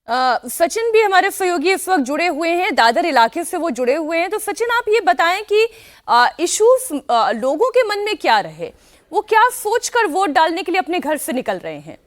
सचिन भी हमारे सहयोगी इस वक्त जुड़े हुए हैं, दादर इलाके से वो जुड़े हुए हैं। तो सचिन, आप ये बताएं कि इश्यूज लोगों के मन में क्या रहे, वो क्या सोचकर वोट डालने के लिए अपने घर से निकल रहे हैं?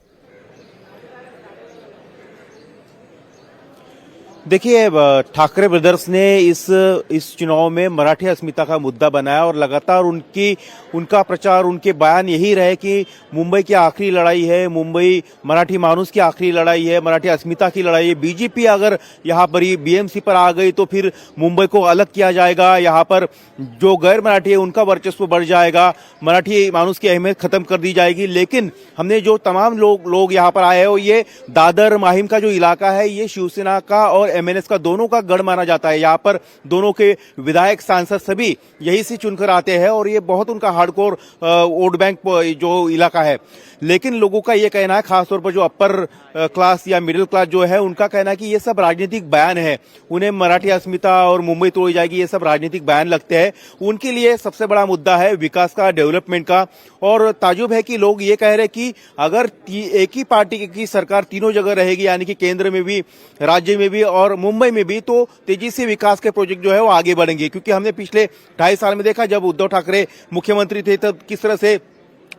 देखिए, ठाकरे ब्रदर्स ने इस चुनाव में मराठी अस्मिता का मुद्दा बनाया और लगातार उनका प्रचार, उनके बयान यही रहे कि मुंबई की आखिरी लड़ाई है, मुंबई मराठी मानुस की आखिरी लड़ाई है, मराठी अस्मिता की लड़ाई है। बीजेपी अगर यहाँ पर बीएमसी पर आ गई तो फिर मुंबई को अलग किया जाएगा, यहाँ पर जो गैर मराठी है उनका वर्चस्व बढ़ जाएगा, मराठी मानुस की अहमियत खत्म कर दी जाएगी। लेकिन हमने जो तमाम लोग यहाँ पर आए हैं, ये दादर माहिम का जो इलाका है, ये शिवसेना का और एमएनएस का दोनों का गढ़ माना जाता है। यहाँ पर दोनों के विधायक, सांसद सभी यही से चुनकर आते हैं और ये बहुत उनका हार्डकोर वोट बैंक जो इलाका है। लेकिन लोगों का ये कहना है, खासतौर पर जो अपर क्लास या मिडिल क्लास जो है, उनका कहना है कि ये सब राजनीतिक बयान है। उन्हें मराठी अस्मिता और मुंबई तोड़ी जाएगी, ये सब राजनीतिक बयान लगते हैं। उनके लिए सबसे बड़ा मुद्दा है विकास का, डेवलपमेंट का। और ताजुब है कि लोग ये कह रहे हैं कि अगर एक ही पार्टी की सरकार तीनों जगह रहेगी, यानी कि केंद्र में भी, राज्य में भी और मुंबई में भी, तो तेजी से विकास के प्रोजेक्ट जो है वो आगे बढ़ेंगे। क्योंकि हमने पिछले 2.5 साल में देखा, जब उद्धव ठाकरे मुख्यमंत्री थे तब किस तरह से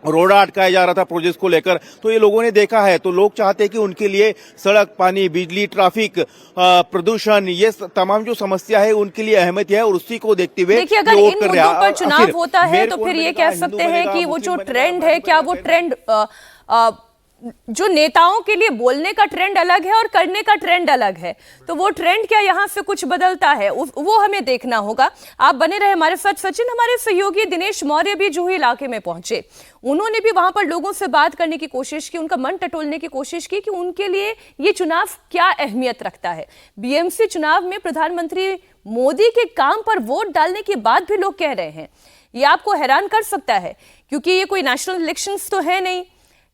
रोड़ा अटकाया जा रहा था प्रोजेक्ट को लेकर, तो ये लोगों ने देखा है। तो लोग चाहते हैं कि उनके लिए सड़क, पानी, बिजली, ट्रैफिक, प्रदूषण, ये तमाम जो समस्या है उनके लिए अहमियत है। और उसी को देखते हुए देखिए, अगर इन मुद्दों पर चुनाव होता है तो फिर ये कह सकते हैं कि वो जो ट्रेंड है, क्या वो ट्रेंड जो नेताओं के लिए बोलने का ट्रेंड अलग है और करने का ट्रेंड अलग है, तो वो ट्रेंड क्या यहां से कुछ बदलता है, वो हमें देखना होगा। आप बने रहे हमारे साथ। सचिन, हमारे सहयोगी दिनेश मौर्य भी जूही इलाके में पहुंचे, उन्होंने भी वहां पर लोगों से बात करने की कोशिश की, उनका मन टटोलने की कोशिश की कि उनके लिए ये चुनाव क्या अहमियत रखता है। बीएमसी चुनाव में प्रधानमंत्री मोदी के काम पर वोट डालने के बाद भी लोग कह रहे हैं। ये आपको हैरान कर सकता है, क्योंकि ये कोई नेशनल इलेक्शंस तो है नहीं,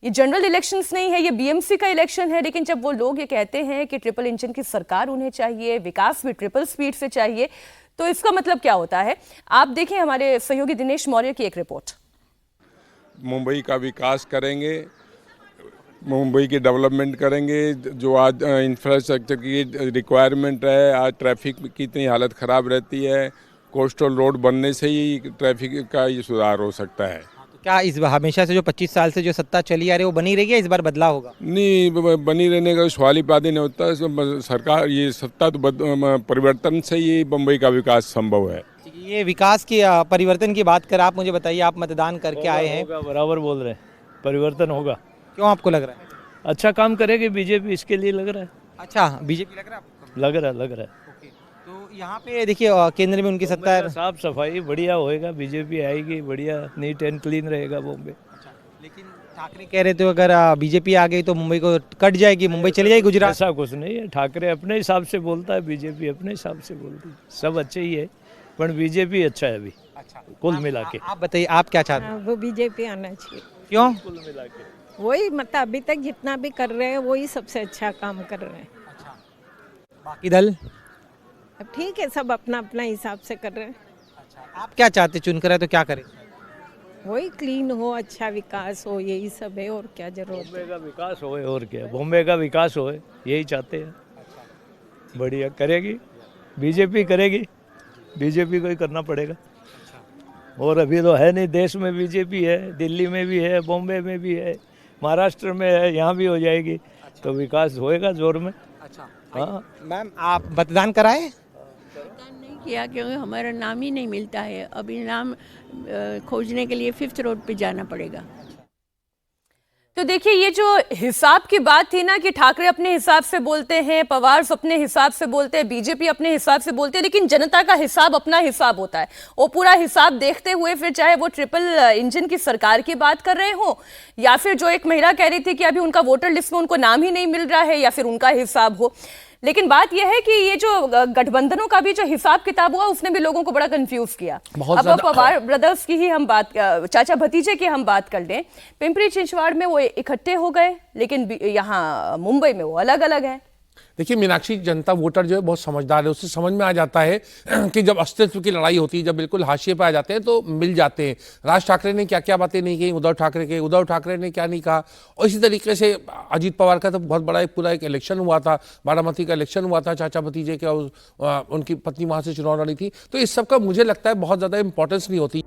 ये जनरल इलेक्शंस नहीं है, ये बीएमसी का इलेक्शन है। लेकिन जब वो लोग ये कहते हैं कि ट्रिपल इंजन की सरकार उन्हें चाहिए, विकास भी ट्रिपल स्पीड से चाहिए, तो इसका मतलब क्या होता है? आप देखें हमारे सहयोगी दिनेश मौर्य की एक रिपोर्ट। मुंबई का विकास करेंगे, मुंबई की डेवलपमेंट करेंगे। जो आज इंफ्रास्ट्रक्चर की रिक्वायरमेंट है, आज ट्रैफिक की इतनी हालत ख़राब रहती है, कोस्टल रोड बनने से ही ट्रैफिक का ये सुधार हो सकता है। क्या इस हमेशा से जो 25 साल से जो सत्ता चली आ रही है वो बनी रहेगी या इस बार बदलाव होगा? नहीं, बनी रहने का सवाल ही पैदा नहीं होता। सरकार, ये सत्ता तो परिवर्तन से ही मुंबई का विकास संभव है। ये विकास की परिवर्तन की बात कर, आप मुझे बताइए, आप मतदान करके आए हैं। बराबर बोल रहे हैं, परिवर्तन होगा। क्यों आपको लग रहा है? अच्छा काम करेगी बीजेपी, इसके लिए लग रहा है। अच्छा, बीजेपी लग रहा है आपको? लग रहा है। तो यहाँ पे देखिए, केंद्र में उनकी सत्ता है, साफ सफाई बढ़िया होएगा, बीजेपी आएगी, बढ़िया नीट एंड क्लीन रहेगा बॉम्बे। लेकिन ठाकरे कह रहे थे अगर बीजेपी आ गई तो मुंबई को कट जाएगी, मुंबई चली जाएगी गुजरात। ऐसा कुछ नहीं है, ठाकरे अपने हिसाब से बोलता है, बीजेपी अपने हिसाब से बोलती है। सब अच्छे ही है, पर बीजेपी अच्छा है अभी। अच्छा, कुल मिला के आप बताइए, आप क्या चाहते हैं? वो बीजेपी आना चाहिए। क्यों? कुल मिला के वही मतलब अभी तक जितना भी कर रहे हैं वही सबसे अच्छा काम कर रहे हैं। बाकी दल अब ठीक है, सब अपना अपना हिसाब से कर रहे हैं। आप क्या चाहते, चुनकर है तो क्या करें? वही क्लीन हो, अच्छा विकास हो, यही सब है, और क्या जरूरत है। बॉम्बे का विकास होए, और क्या, बॉम्बे का विकास होए, यही चाहते हैं। बढ़िया करेगी बीजेपी, करेगी बीजेपी को ही करना पड़ेगा। और अभी तो है नहीं, देश में बीजेपी है, दिल्ली में भी है, बॉम्बे में भी है, महाराष्ट्र में है, यहाँ भी हो जाएगी। तो विकास होएगा जोर में। अच्छा, हाँ मैम, आप मतदान कराए? नहीं किया, क्योंकि हमारा नाम ही नहीं मिलता है। अभी नाम खोजने के लिए 5th रोड पे जाना पड़ेगा। तो देखिए, ये जो हिसाब की बात थी ना कि ठाकरे अपने हिसाब से बोलते हैं, पवार अपने हिसाब से बोलते हैं, बीजेपी अपने हिसाब से बोलते हैं, लेकिन जनता का हिसाब अपना हिसाब होता है। वो पूरा हिसाब देखते हुए फिर चाहे वो ट्रिपल इंजन की सरकार की बात कर रहे हो, या फिर जो एक महिला कह रही थी कि अभी उनका वोटर लिस्ट में उनको नाम ही नहीं मिल रहा है, या फिर उनका हिसाब हो। लेकिन बात यह है कि ये जो गठबंधनों का भी जो हिसाब किताब हुआ, उसने भी लोगों को बड़ा कंफ्यूज किया। अब पवार ब्रदर्स की ही हम बात, चाचा भतीजे की हम बात कर लें, पिंपरी चिंचवाड़ में वो इकट्ठे हो गए, लेकिन यहाँ मुंबई में वो अलग अलग है। देखिए, मीनाक्षी जनता वोटर जो है बहुत समझदार है, उससे समझ में आ जाता है कि जब अस्तित्व की लड़ाई होती है, जब बिल्कुल हाशिए पे आ जाते हैं तो मिल जाते हैं। राज ठाकरे ने क्या क्या बातें नहीं कही उद्धव ठाकरे ने क्या नहीं कहा, और इसी तरीके से अजीत पवार का तो बहुत बड़ा पूरा एक इलेक्शन हुआ था, बारामती का इलेक्शन हुआ था, चाचा भतीजे का, उनकी पत्नी वहां से चुनाव लड़ी थी। तो इस सब का मुझे लगता है बहुत ज्यादा इंपॉर्टेंस नहीं होती।